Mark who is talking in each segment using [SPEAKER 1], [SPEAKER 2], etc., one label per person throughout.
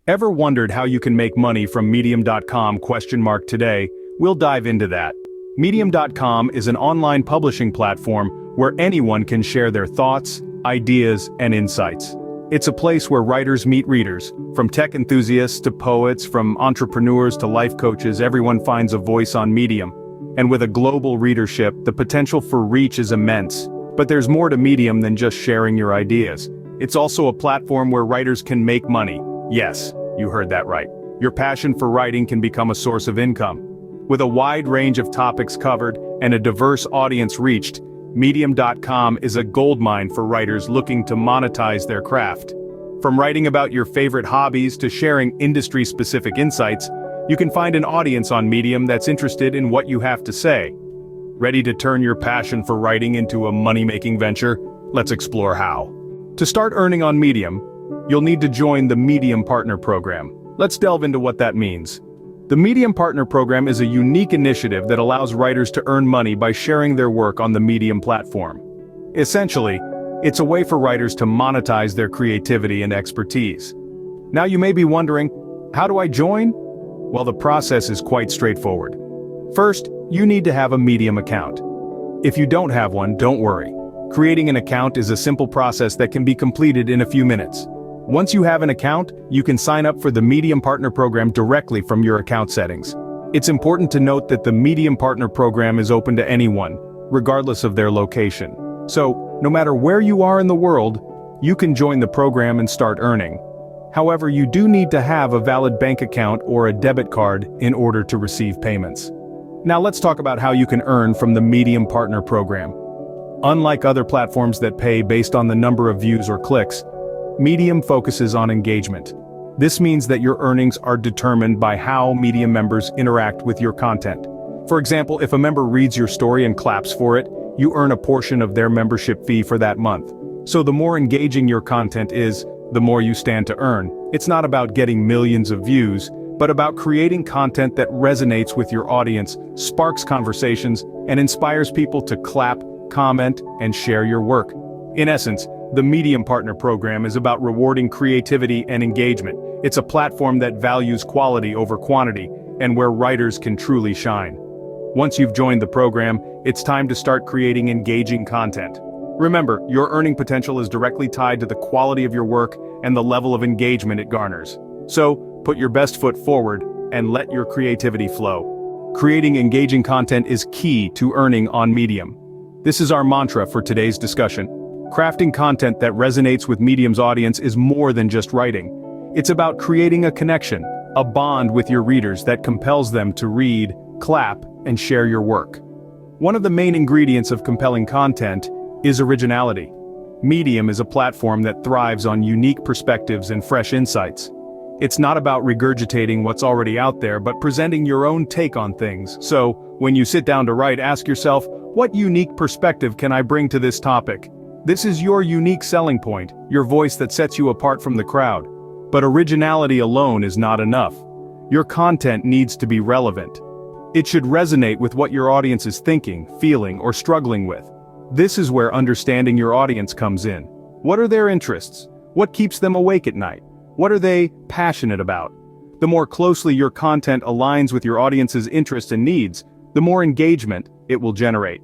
[SPEAKER 1] Ever wondered how you can make money from Medium.com? Today, we'll dive into that. Medium.com is an online publishing platform where anyone can share their thoughts, ideas, and insights. It's a place where writers meet readers, from tech enthusiasts to poets, from entrepreneurs to life coaches. Everyone finds a voice on Medium. And with a global readership, the potential for reach is immense. But there's more to Medium than just sharing your ideas. It's also a platform where writers can make money. Yes, you heard that right. Your passion for writing can become a source of income. With a wide range of topics covered and a diverse audience reached, Medium.com is a goldmine for writers looking to monetize their craft. From writing about your favorite hobbies to sharing industry-specific insights, you can find an audience on Medium that's interested in what you have to say. Ready to turn your passion for writing into a money-making venture? Let's explore how. To start earning on Medium, you'll need to join the Medium Partner Program. Let's delve into what that means. The Medium Partner Program is a unique initiative that allows writers to earn money by sharing their work on the Medium platform. Essentially, it's a way for writers to monetize their creativity and expertise. Now you may be wondering, how do I join? Well, the process is quite straightforward. First, you need to have a Medium account. If you don't have one, don't worry. Creating an account is a simple process that can be completed in a few minutes. Once you have an account, you can sign up for the Medium Partner Program directly from your account settings. It's important to note that the Medium Partner Program is open to anyone, regardless of their location. So, no matter where you are in the world, you can join the program and start earning. However, you do need to have a valid bank account or a debit card in order to receive payments. Now let's talk about how you can earn from the Medium Partner Program. Unlike other platforms that pay based on the number of views or clicks, Medium focuses on engagement. This means that your earnings are determined by how Medium members interact with your content. For example, if a member reads your story and claps for it, you earn a portion of their membership fee for that month. So the more engaging your content is, the more you stand to earn. It's not about getting millions of views, but about creating content that resonates with your audience, sparks conversations, and inspires people to clap, comment, and share your work. In essence, the Medium Partner Program is about rewarding creativity and engagement. It's a platform that values quality over quantity, and where writers can truly shine. Once you've joined the program, it's time to start creating engaging content. Remember, your earning potential is directly tied to the quality of your work and the level of engagement it garners. So, put your best foot forward and let your creativity flow. Creating engaging content is key to earning on Medium. This is our mantra for today's discussion. Crafting content that resonates with Medium's audience is more than just writing. It's about creating a connection, a bond with your readers that compels them to read, clap, and share your work. One of the main ingredients of compelling content is originality. Medium is a platform that thrives on unique perspectives and fresh insights. It's not about regurgitating what's already out there, but presenting your own take on things. So, when you sit down to write, ask yourself, what unique perspective can I bring to this topic? This is your unique selling point, your voice that sets you apart from the crowd. But originality alone is not enough. Your content needs to be relevant. It should resonate with what your audience is thinking, feeling, or struggling with. This is where understanding your audience comes in. What are their interests? What keeps them awake at night? What are they passionate about? The more closely your content aligns with your audience's interests and needs, the more engagement it will generate.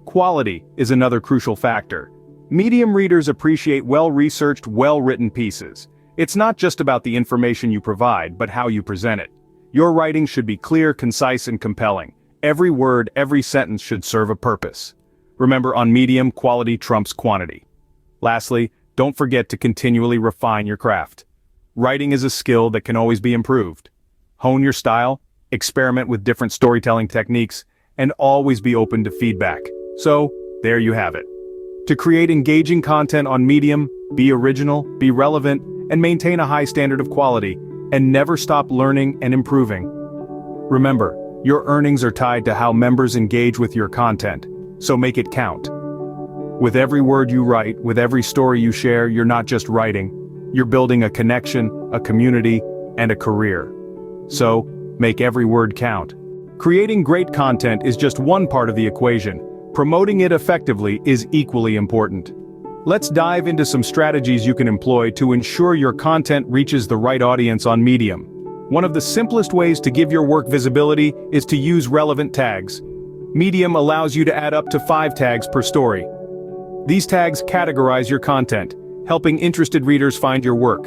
[SPEAKER 1] Quality is another crucial factor. Medium readers appreciate well-researched, well-written pieces. It's not just about the information you provide, but how you present it. Your writing should be clear, concise, and compelling. Every word, every sentence should serve a purpose. Remember, on Medium, quality trumps quantity. Lastly, don't forget to continually refine your craft. Writing is a skill that can always be improved. Hone your style, experiment with different storytelling techniques, and always be open to feedback. So, there you have it. To create engaging content on Medium, be original, be relevant, and maintain a high standard of quality, and never stop learning and improving. Remember, your earnings are tied to how members engage with your content, so make it count. With every word you write, with every story you share, you're not just writing, you're building a connection, a community, and a career. So, make every word count. Creating great content is just one part of the equation. Promoting it effectively is equally important. Let's dive into some strategies you can employ to ensure your content reaches the right audience on Medium. One of the simplest ways to give your work visibility is to use relevant tags. Medium allows you to add up to 5 tags per story. These tags categorize your content, helping interested readers find your work.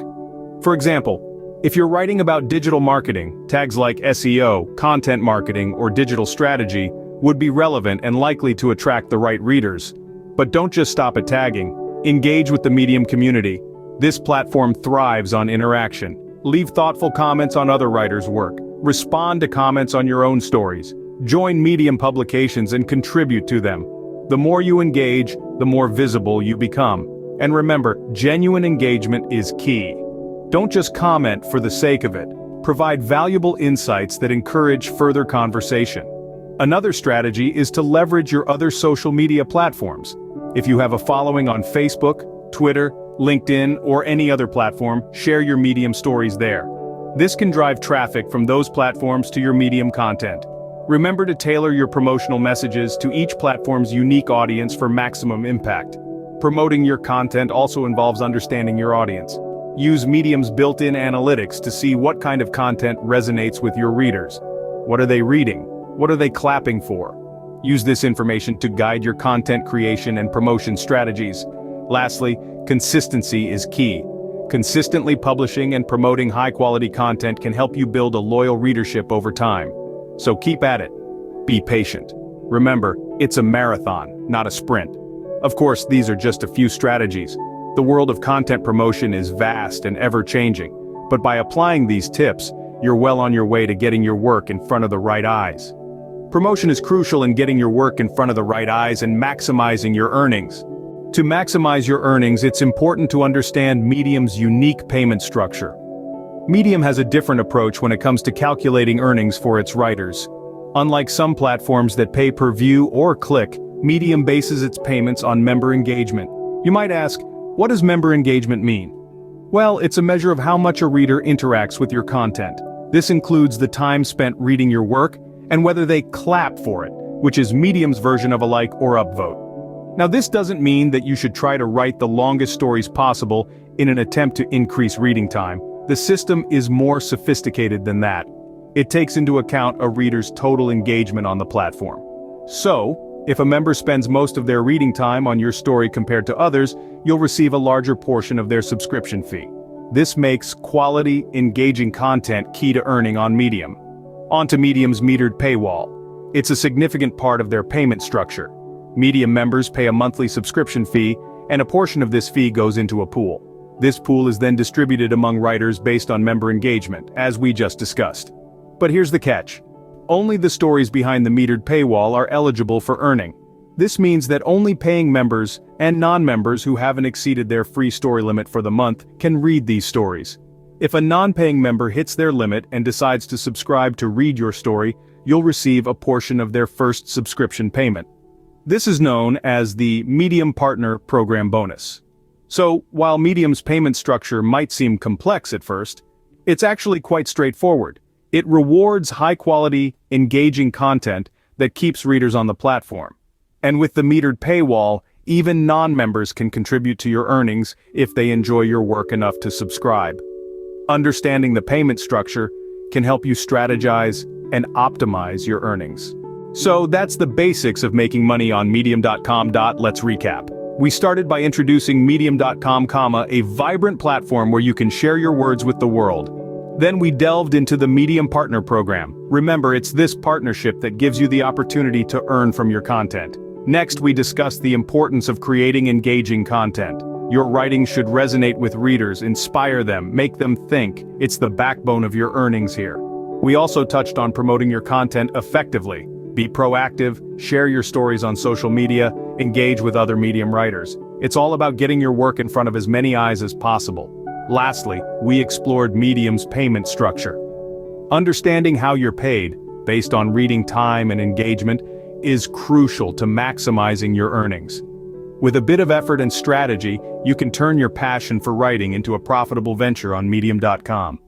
[SPEAKER 1] For example, if you're writing about digital marketing, tags like SEO, content marketing, or digital strategy would be relevant and likely to attract the right readers. But don't just stop at tagging. Engage with the Medium community. This platform thrives on interaction. Leave thoughtful comments on other writers' work. Respond to comments on your own stories. Join Medium publications and contribute to them. The more you engage, the more visible you become. And remember, genuine engagement is key. Don't just comment for the sake of it. Provide valuable insights that encourage further conversation. Another strategy is to leverage your other social media platforms. If you have a following on Facebook, Twitter, LinkedIn, or any other platform, share your Medium stories there. This can drive traffic from those platforms to your Medium content. Remember to tailor your promotional messages to each platform's unique audience for maximum impact. Promoting your content also involves understanding your audience. Use Medium's built-in analytics to see what kind of content resonates with your readers. What are they reading? What are they clapping for? Use this information to guide your content creation and promotion strategies. Lastly, consistency is key. Consistently publishing and promoting high-quality content can help you build a loyal readership over time. So keep at it. Be patient. Remember, it's a marathon, not a sprint. Of course, these are just a few strategies. The world of content promotion is vast and ever-changing, but by applying these tips, you're well on your way to getting your work in front of the right eyes. Promotion is crucial in getting your work in front of the right eyes and maximizing your earnings. To maximize your earnings, it's important to understand Medium's unique payment structure. Medium has a different approach when it comes to calculating earnings for its writers. Unlike some platforms that pay per view or click, Medium bases its payments on member engagement. You might ask, what does member engagement mean? Well, it's a measure of how much a reader interacts with your content. This includes the time spent reading your work, and whether they clap for it, which is Medium's version of a like or upvote. Now, this doesn't mean that you should try to write the longest stories possible in an attempt to increase reading time. The system is more sophisticated than that. It takes into account a reader's total engagement on the platform. So, if a member spends most of their reading time on your story compared to others, you'll receive a larger portion of their subscription fee. This makes quality, engaging content key to earning on Medium. On to Medium's metered paywall. It's a significant part of their payment structure. Medium members pay a monthly subscription fee, and a portion of this fee goes into a pool. This pool is then distributed among writers based on member engagement, as we just discussed. But here's the catch. Only the stories behind the metered paywall are eligible for earning. This means that only paying members and non-members who haven't exceeded their free story limit for the month can read these stories. If a non-paying member hits their limit and decides to subscribe to read your story, you'll receive a portion of their first subscription payment. This is known as the Medium Partner Program Bonus. So, while Medium's payment structure might seem complex at first, it's actually quite straightforward. It rewards high-quality, engaging content that keeps readers on the platform. And with the metered paywall, even non-members can contribute to your earnings if they enjoy your work enough to subscribe. Understanding the payment structure can help you strategize and optimize your earnings. So that's the basics of making money on Medium.com. Let's recap. We started by introducing Medium.com, a vibrant platform where you can share your words with the world. Then we delved into the Medium Partner Program. Remember, it's this partnership that gives you the opportunity to earn from your content. Next, we discussed the importance of creating engaging content. Your writing should resonate with readers, inspire them, make them think. It's the backbone of your earnings here. We also touched on promoting your content effectively. Be proactive, share your stories on social media, engage with other Medium writers. It's all about getting your work in front of as many eyes as possible. Lastly, we explored Medium's payment structure. Understanding how you're paid, based on reading time and engagement, is crucial to maximizing your earnings. With a bit of effort and strategy, you can turn your passion for writing into a profitable venture on Medium.com.